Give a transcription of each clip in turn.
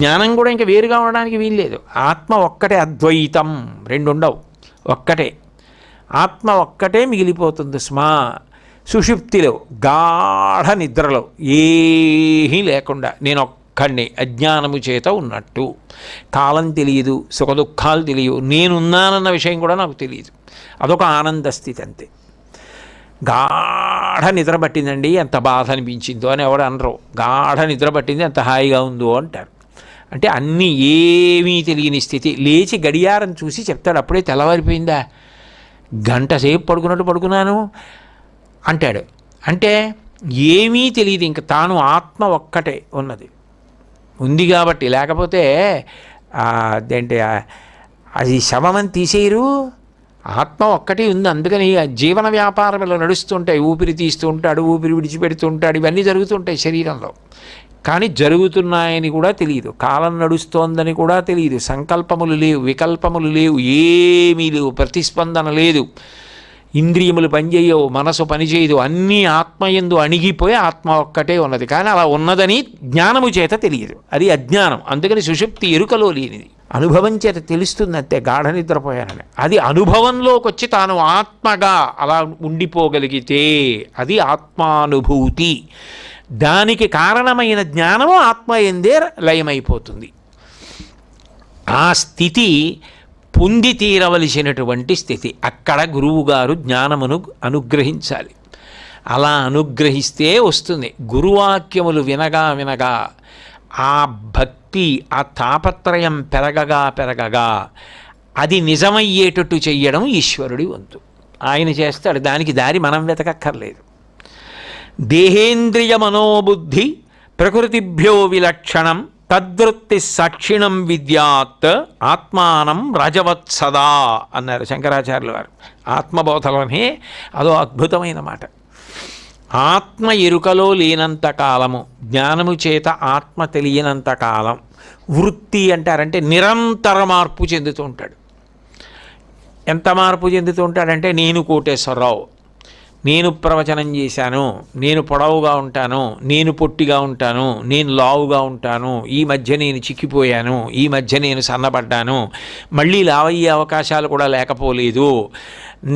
జ్ఞానం కూడా ఇంకా వేరుగా ఉండడానికి వీల్లేదు. ఆత్మ ఒక్కటే, అద్వైతం రెండు ఉండవు, ఒక్కటే ఆత్మ, ఒక్కటే మిగిలిపోతుంది. సుషుప్తిలో గాఢ నిద్రలో ఏమీ లేకుండా నేను ఒక్కడిని అజ్ఞానము చేత ఉన్నట్టు. కాలం తెలియదు, సుఖదుఖాలు తెలియదు, నేనున్నానన్న విషయం కూడా నాకు తెలియదు. అదొక ఆనంద స్థితి అంతే. గాఢ నిద్ర పట్టిందండి, ఎంత బాధ అనిపించిందో అని ఎవడు అనరు. గాఢ నిద్ర పట్టింది, ఎంత హాయిగా ఉందో అంటారు. అంటే అన్నీ ఏమీ తెలియని స్థితి. లేచి గడియారం చూసి చెప్తాడు, అప్పుడే తెల్లవారిపోయిందా, గంట సేపు పడుకున్నట్టు పడుకున్నాను అంటాడు. అంటే ఏమీ తెలియదు, ఇంక తాను ఆత్మ ఒక్కటే ఉంది కాబట్టి. లేకపోతే అదేంటి, అది శవమని తీసేయరు, ఆత్మ ఒక్కటే ఉంది. అందుకని జీవన వ్యాపారంలో నడుస్తుంటాయి, ఊపిరి తీస్తూ ఉంటాడు, ఊపిరి విడిచిపెడుతూ ఉంటాడు, ఇవన్నీ జరుగుతుంటాయి శరీరంలో. కానీ జరుగుతున్నాయని కూడా తెలియదు, కాలం నడుస్తోందని కూడా తెలియదు, సంకల్పములు లేవు, వికల్పములు లేవు, ఏమీ లేవు, ప్రతిస్పందన లేదు, ఇంద్రియములు పనిచేయవు, మనసు పనిచేయదు, అన్నీ ఆత్మయందు అణిగిపోయి ఆత్మ ఒక్కటే ఉన్నది. కానీ అలా ఉన్నదని జ్ఞానము చేత తెలియదు, అది అజ్ఞానం. అందుకని సుషుప్తి ఎరుకలో లేనిది, అనుభవం చేత తెలుస్తుంది అంతే. గాఢ నిద్రపోయానని అది అనుభవంలోకి వచ్చి తాను ఆత్మగా అలా ఉండిపోగలిగితే అది ఆత్మానుభూతి. దానికి కారణమైన జ్ఞానము ఆత్మయందే లయమైపోతుంది. ఆ స్థితి పొంది తీరవలసినటువంటి స్థితి. అక్కడ గురువుగారు జ్ఞానమును అనుగ్రహించాలి. అలా అనుగ్రహిస్తే వస్తుంది. గురువాక్యములు వినగా వినగా ఆ భక్తి, ఆ తాపత్రయం పెరగగా అది నిజమయ్యేటట్టు చెయ్యడం ఈశ్వరుడి వంతు. ఆయన చేస్తాడు, దానికి దారి మనం వెతకక్కర్లేదు. దేహేంద్రియ మనోబుద్ధి ప్రకృతిభ్యో విలక్షణం తద్వృత్తి సాక్షిణం విద్యాత్ ఆత్మానం రజవత్సదా అన్నారు శంకరాచార్యుల వారు. ఆత్మబోధలోనే అదో అద్భుతమైన మాట. ఆత్మ ఎరుకలో లేనంత కాలము, జ్ఞానము చేత ఆత్మ తెలియనంత కాలం వృత్తి అంటారంటే నిరంతర మార్పు చెందుతూ ఉంటాడు. ఎంత మార్పు చెందుతూ ఉంటాడంటే, నేను కోటేశ్వరరావు, నేను ప్రవచనం చేశాను, నేను పొడవుగా ఉంటాను, నేను పొట్టిగా ఉంటాను, నేను లావుగా ఉంటాను, ఈ మధ్య నేను చిక్కిపోయాను, ఈ మధ్య నేను సన్నబడ్డాను, మళ్ళీ లావయ్యే అవకాశాలు కూడా లేకపోలేదు,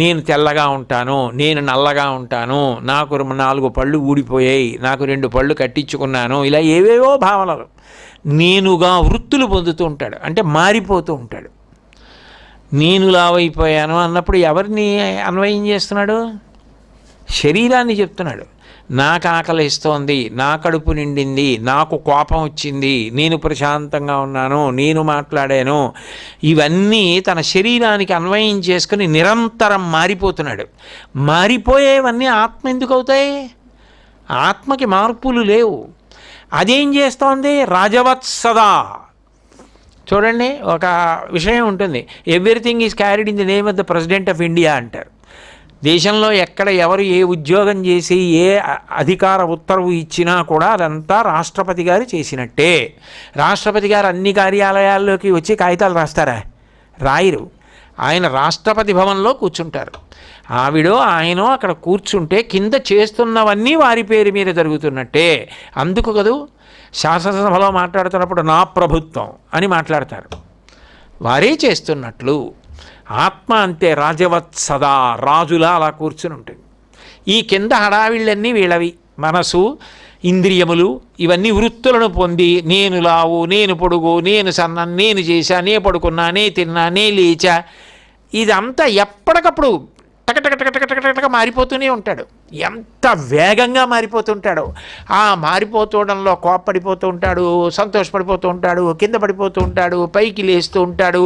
నేను తెల్లగా ఉంటాను, నేను నల్లగా ఉంటాను, నాకు 4 పళ్ళు ఊడిపోయాయి, నాకు 2 పళ్ళు కట్టించుకున్నాను, ఇలా ఏవేవో భావనలు నేనుగా వృత్తులు పొందుతూ ఉంటాడు. అంటే మారిపోతూ ఉంటాడు. నేను లావైపోయాను అన్నప్పుడు ఎవరిని అన్వయం చేస్తున్నాడు? శరీరాన్ని చెప్తున్నాడు. నాకు ఆకలిస్తోంది, నా కడుపు నిండింది, నాకు కోపం వచ్చింది, నేను ప్రశాంతంగా ఉన్నాను, నేను మాట్లాడాను, ఇవన్నీ తన శరీరానికి అన్వయం చేసుకుని నిరంతరం మారిపోతున్నాడు. మారిపోయేవన్నీ ఆత్మ ఎందుకు అవుతాయి? ఆత్మకి మార్పులు లేవు. అదేం చేస్తోంది? రాజవత్సదా. చూడండి, ఒక విషయం ఉంటుంది, everything is carried in the name of the president of India అంటారు. దేశంలో ఎక్కడ ఎవరు ఏ ఉద్యోగం చేసి ఏ అధికార ఉత్తర్వు ఇచ్చినా కూడా అదంతా రాష్ట్రపతి గారు చేసినట్టే. రాష్ట్రపతి గారు అన్ని కార్యాలయాల్లోకి వచ్చి కాగితాలు రాస్తారా? రాయరు. ఆయన రాష్ట్రపతి భవన్లో కూర్చుంటారు. ఆవిడో ఆయనో అక్కడ కూర్చుంటే కింద చేస్తున్నవన్నీ వారి పేరు మీద జరుగుతున్నట్టే. అందుకు కదూ శాసనసభలో మాట్లాడుతున్నప్పుడు నా ప్రభుత్వం అని మాట్లాడతారు, వారే చేస్తున్నట్లు. ఆత్మ అంతే, రాజవత్సదా, రాజులా అలా కూర్చుని ఉంటుంది. ఈ కింద హడావిళ్ళన్నీ వీళ్ళవి. మనసు, ఇంద్రియములు ఇవన్నీ వృత్తులను పొంది నేను లావు, నేను పొడుగు, నేను సన్న, నేను చేశా, నే పడుకున్నా, నే తిన్నా, నే లేచా, ఇదంతా ఎప్పటికప్పుడు టక మారిపోతూనే ఉంటాడు. ఎంత వేగంగా మారిపోతుంటాడో. ఆ మారిపోతుండడంలో కోప్పడిపోతూ ఉంటాడు, సంతోషపడిపోతూ ఉంటాడు, కింద పడిపోతూ ఉంటాడు, పైకి లేస్తూ ఉంటాడు.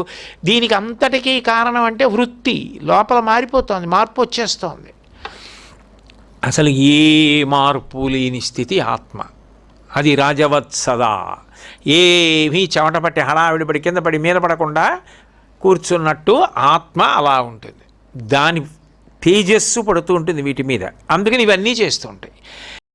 దీనికి అంతటికీ కారణం అంటే వృత్తి లోపల మారిపోతుంది, మార్పు వచ్చేస్తోంది. అసలు ఏ మార్పు లేని స్థితి ఆత్మ. అది రాజవత్సదా. ఏమీ చెమట పట్టి హడావిడిపడి కింద పడి మీద పడకుండా కూర్చున్నట్టు ఆత్మ అలా ఉంటుంది. దాని తేజస్సు పడుతూ ఉంటుంది వీటి మీద. అందుకని ఇవన్నీ చేస్తూ ఉంటాయి.